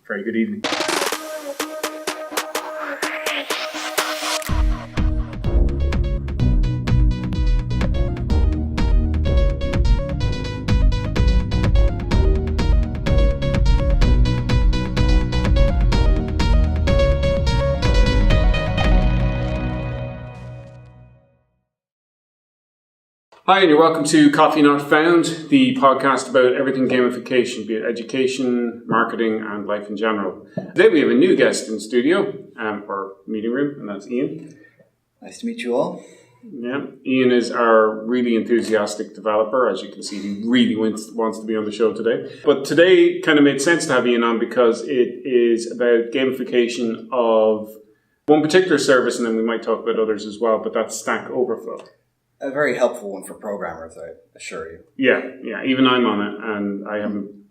Very good evening. Hi, and you're welcome to Coffee Not Found, the podcast about everything gamification, be it education, marketing, and life in general. Today we have a new guest in the studio, or meeting room, and that's Ian. Nice to meet you all. Yeah, Ian is our really enthusiastic developer. As you can see, he really wants to be on the show today. But today kind of made sense to have Ian on because it is about gamification of one particular service, and then we might talk about others as well, but that's Stack Overflow. A very helpful one for programmers, I assure you. Yeah. Even I'm on it, and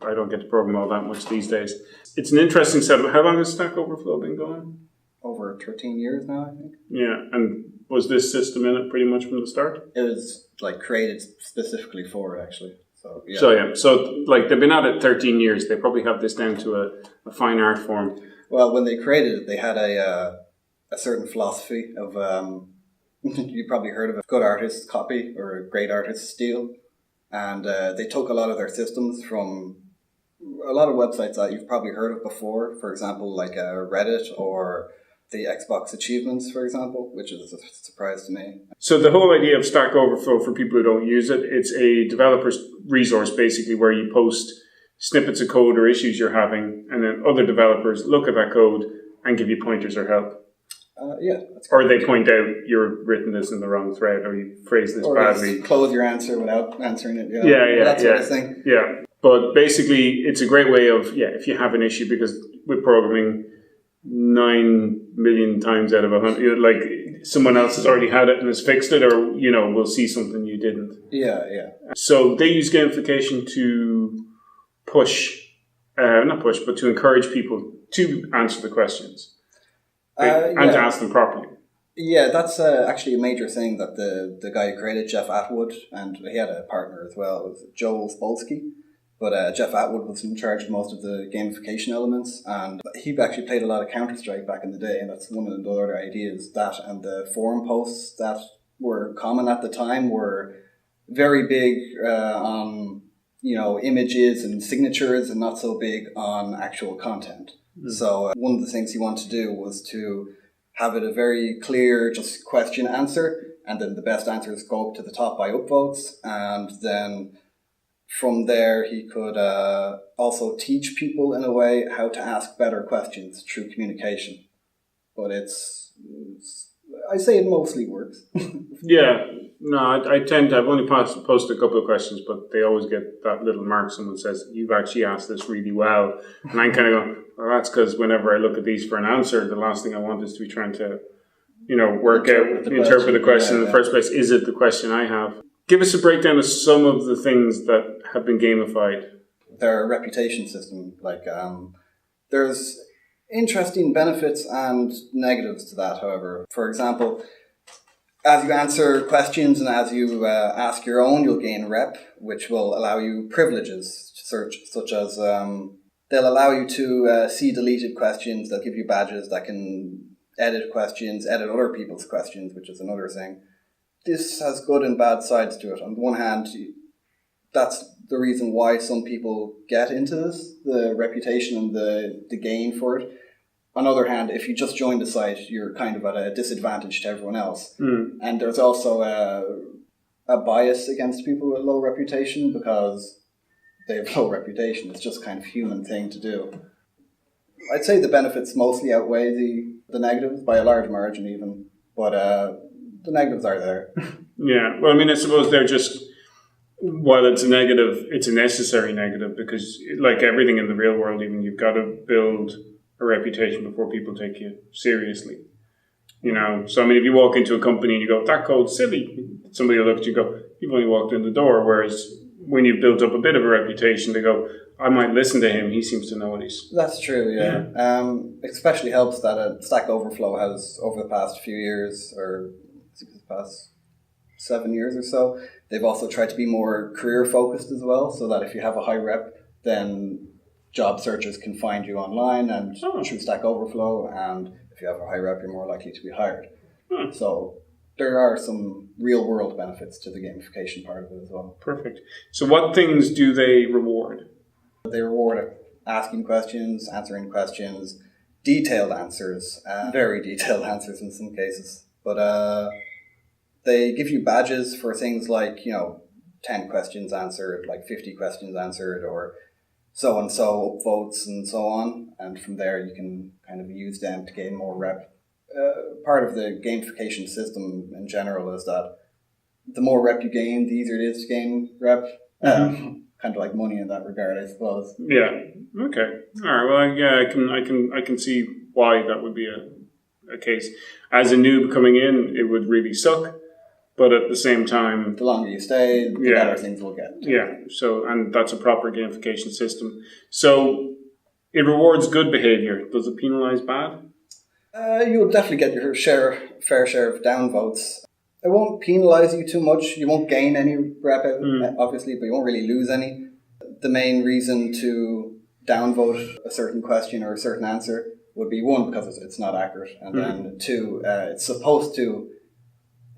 I don't get to program all that much these days. It's an interesting setup. How long has Stack Overflow been going? Over 13 years now, I think. Yeah, and was this system in it pretty much from the start? It was created specifically for it, actually. So they've been at it 13 years. They probably have this down to a fine art form. Well, when they created it, they had a certain philosophy of. You probably heard of a good artist copy or a great artist steal. And they took a lot of their systems from a lot of websites that you've probably heard of before. For example, like Reddit or the Xbox achievements, for example, which is a surprise to me. So the whole idea of Stack Overflow, for people who don't use it, it's a developer's resource basically where you post snippets of code or issues you're having, and then other developers look at that code and give you pointers or help. That's or they point out you've written this in the wrong thread, or you phrased this badly. Or close your answer without answering it. That sort of thing. Yeah, but basically it's a great way of, if you have an issue, because with programming, 9 million times out of 100, like someone else has already had it and has fixed it, or, will see something you didn't. Yeah. So they use gamification to to encourage people to answer the questions. And to ask them properly. Yeah, that's actually a major thing that the guy who created, Jeff Atwood, and he had a partner as well, it was Joel Spolsky. But Jeff Atwood was in charge of most of the gamification elements, and he actually played a lot of Counter-Strike back in the day, and that's one of the other ideas. That and the forum posts that were common at the time were very big on images and signatures, and not so big on actual content. So one of the things he wanted to do was to have it a very clear, just question answer, and then the best answers go up to the top by upvotes, and then from there he could also teach people in a way how to ask better questions through communication. But I say it mostly works. Yeah. No, I've only posted a couple of questions, but they always get that little mark. Someone says, you've actually asked this really well. And I'm kind of going, well, that's because whenever I look at these for an answer, the last thing I want is to be trying to, interpret the question in the first place. Is it the question I have? Give us a breakdown of some of the things that have been gamified. Their reputation system, there's interesting benefits and negatives to that, however. For example, as you answer questions and as you ask your own, you'll gain rep, which will allow you privileges, such as they'll allow you to see deleted questions. They'll give you badges that can edit questions, edit other people's questions, which is another thing. This has good and bad sides to it. On the one hand, that's the reason why some people get into this, the reputation and the gain for it. On the other hand, if you just join the site, you're kind of at a disadvantage to everyone else. And there's also a bias against people with low reputation because they have low reputation. It's just kind of a human thing to do. I'd say the benefits mostly outweigh the negatives by a large margin even, but the negatives are there. Yeah, well, I suppose they're just, while it's a negative, it's a necessary negative because like everything in the real world, even you've got to build a reputation before people take you seriously. So if you walk into a company and you go, that code's silly, somebody will look at you and go, you've only walked in the door. Whereas when you've built up a bit of a reputation, they go, I might listen to him, he seems to know what he's... That's true, yeah. Especially helps that Stack Overflow has, over the past few years, or the past 7 years or so, they've also tried to be more career focused as well, so that if you have a high rep, then job searchers can find you online and through Stack Overflow, and if you have a high rep, you're more likely to be hired. So there are some real world benefits to the gamification part of it as well. Perfect. So what things do they reward? They reward asking questions, answering questions, detailed answers, very detailed answers in some cases. But they give you badges for things like, 10 questions answered, like 50 questions answered, or so-and-so upvotes and so on. And from there, you can kind of use them to gain more rep. Part of the gamification system in general is that the more rep you gain, the easier it is to gain rep. Kind of like money in that regard, I suppose. Yeah. Okay. All right. Well, yeah, I can see why that would be a case. As a noob coming in, it would really suck. But at the same time, the longer you stay, the better things will get. Yeah. So, and that's a proper gamification system. So, it rewards good behavior. Does it penalize bad? You'll definitely get your fair share of downvotes. It won't penalize you too much. You won't gain any rep, obviously, but you won't really lose any. The main reason to downvote a certain question or a certain answer would be, one, because it's not accurate, and then two, it's supposed to,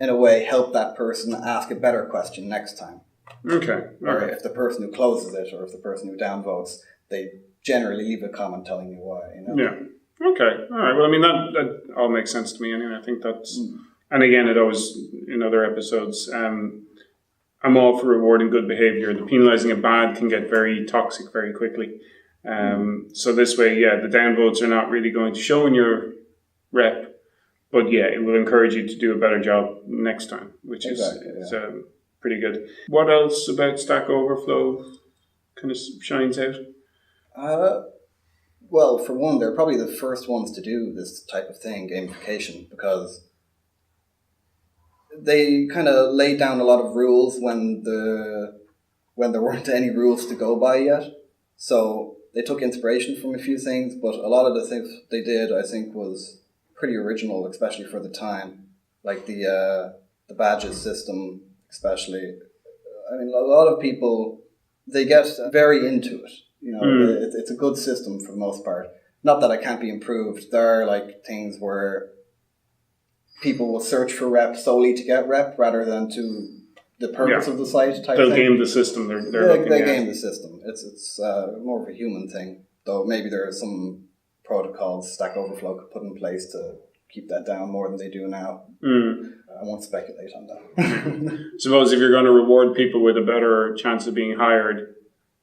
in a way, help that person ask a better question next time. Okay. Or if the person who closes it, or if the person who downvotes, they generally leave a comment telling you why. Yeah. Okay. All right. Well, I mean, that all makes sense to me anyway. I think that's... And again, it always, in other episodes, I'm all for rewarding good behavior. The penalizing of bad can get very toxic very quickly. So this way, the downvotes are not really going to show in your rep, but it will encourage you to do a better job next time, which is pretty good. What else about Stack Overflow kind of shines out? Well, for one, they're probably the first ones to do this type of thing, gamification, because they kind of laid down a lot of rules when there weren't any rules to go by yet. So they took inspiration from a few things, but a lot of the things they did, I think, was pretty original, especially for the time. Like the badges system, especially. I mean, a lot of people, they get very into it. It's a good system for the most part. Not that it can't be improved. There are like things where people will search for rep solely to get rep rather than to the purpose of the site type They'll thing. game the system. They game the system. It's more of a human thing, though maybe there are some protocols Stack Overflow could put in place to keep that down more than they do now. I won't speculate on that. Suppose if you're going to reward people with a better chance of being hired,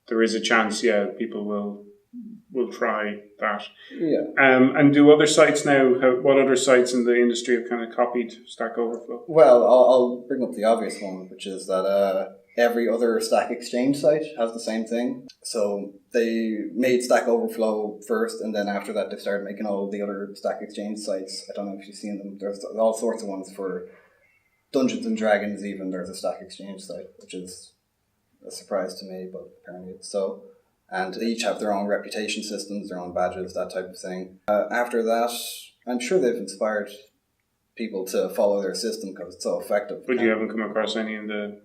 there is a chance, people will try that. Yeah. And do other sites now, what other sites in the industry have kind of copied Stack Overflow? Well, I'll bring up the obvious one, which is that every other Stack Exchange site has the same thing. So they made Stack Overflow first, and then after that they started making all the other Stack Exchange sites. I don't know if you've seen them. There's all sorts of ones for Dungeons and Dragons even. There's a Stack Exchange site, which is a surprise to me, but apparently it's so. And they each have their own reputation systems, their own badges, that type of thing. After that, I'm sure they've inspired people to follow their system because it's so effective. But you haven't come across any in the...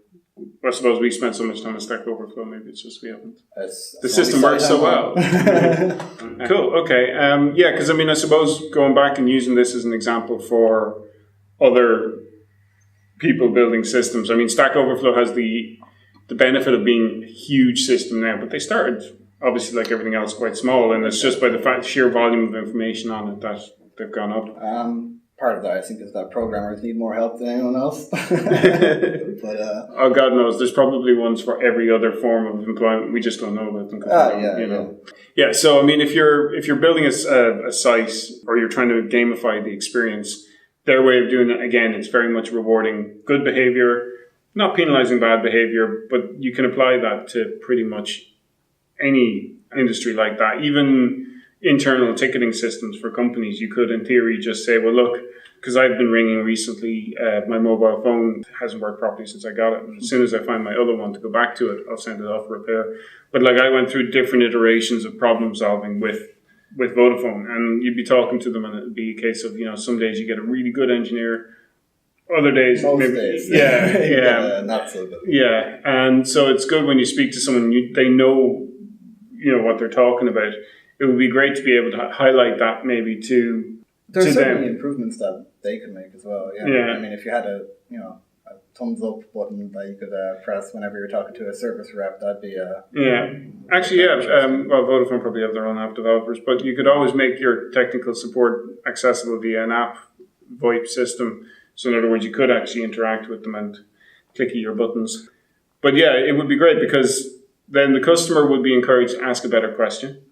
I suppose we spent so much time on Stack Overflow, maybe it's just we haven't. The system works so well. Cool, okay. Because I suppose going back and using this as an example for other people building systems, Stack Overflow has the benefit of being a huge system now, but they started, obviously, like everything else, quite small, and it's just by the sheer volume of information on it that they've gone up. Part of that, I think, is that programmers need more help than anyone else. But oh, God knows, there's probably ones for every other form of employment. We just don't know about them. Yeah. So if you're building a site or you're trying to gamify the experience, their way of doing it, again, it's very much rewarding good behavior. Not penalizing bad behavior, but you can apply that to pretty much any industry like that. Even internal ticketing systems for companies, you could, in theory, just say, well, look, because I've been ringing recently, my mobile phone hasn't worked properly since I got it. And as soon as I find my other one to go back to it, I'll send it off for repair. But I went through different iterations of problem solving with Vodafone, and you'd be talking to them, and it'd be a case of, some days you get a really good engineer. Other days, most maybe, days. Yeah, not so good. Yeah, and so it's good when you speak to someone, they know, what they're talking about. It would be great to be able to highlight that maybe to There's certainly them. improvements that they could make as well. Yeah. Yeah. I mean, if you had a thumbs up button that you could press whenever you're talking to a service rep, that'd be Actually, well, Vodafone probably have their own app developers, but you could always make your technical support accessible via an app VoIP system. So in other words, you could actually interact with them and clicky your buttons. But yeah, it would be great because then the customer would be encouraged to ask a better question,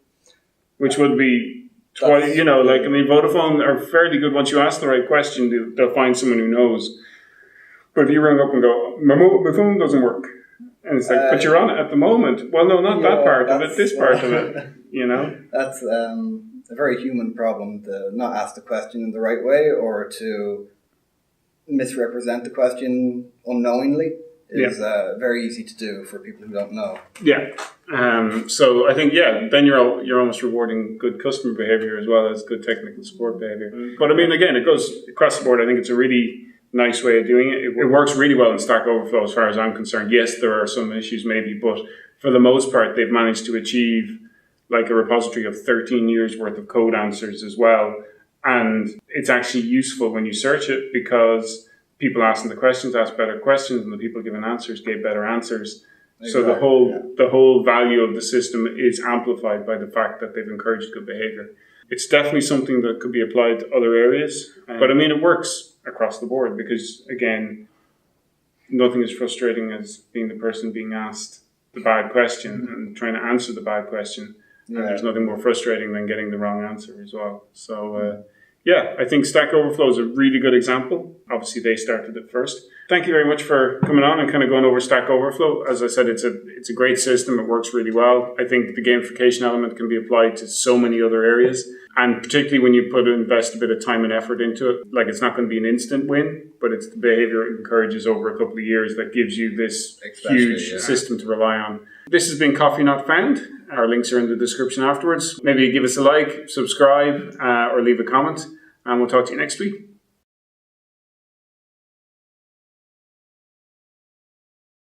which would be Vodafone are fairly good. Once you ask the right question, they'll find someone who knows. But if you ring up and go, my phone doesn't work, and it's like, but you're on it at the moment. Well, no, not that part of it, this part of it, That's a very human problem, to not ask the question in the right way or to misrepresent the question unknowingly. Is very easy to do for people who don't know. Yeah. So I think, then you're almost rewarding good customer behavior as well as good technical support behavior. But I mean, again, it goes across the board. I think it's a really nice way of doing it. It works really well in Stack Overflow as far as I'm concerned. Yes, there are some issues maybe, but for the most part, they've managed to achieve like a repository of 13 years worth of code answers as well. And it's actually useful when you search it because people asking the questions ask better questions and the people giving answers gave better answers. Exactly. So the whole value of the system is amplified by the fact that they've encouraged good behavior. It's definitely something that could be applied to other areas. But I mean, it works across the board because, again, nothing is frustrating as being the person being asked the bad question and trying to answer the bad question. And there's nothing more frustrating than getting the wrong answer as well. So, I think Stack Overflow is a really good example. Obviously, they started it first. Thank you very much for coming on and kind of going over Stack Overflow. As I said, it's a great system. It works really well. I think the gamification element can be applied to so many other areas. And particularly when you invest a bit of time and effort into it, like it's not going to be an instant win, but it's the behavior it encourages over a couple of years that gives you this huge system to rely on. This has been Coffee Not Found. Our links are in the description afterwards. Maybe give us a like, subscribe, or leave a comment, and we'll talk to you next week.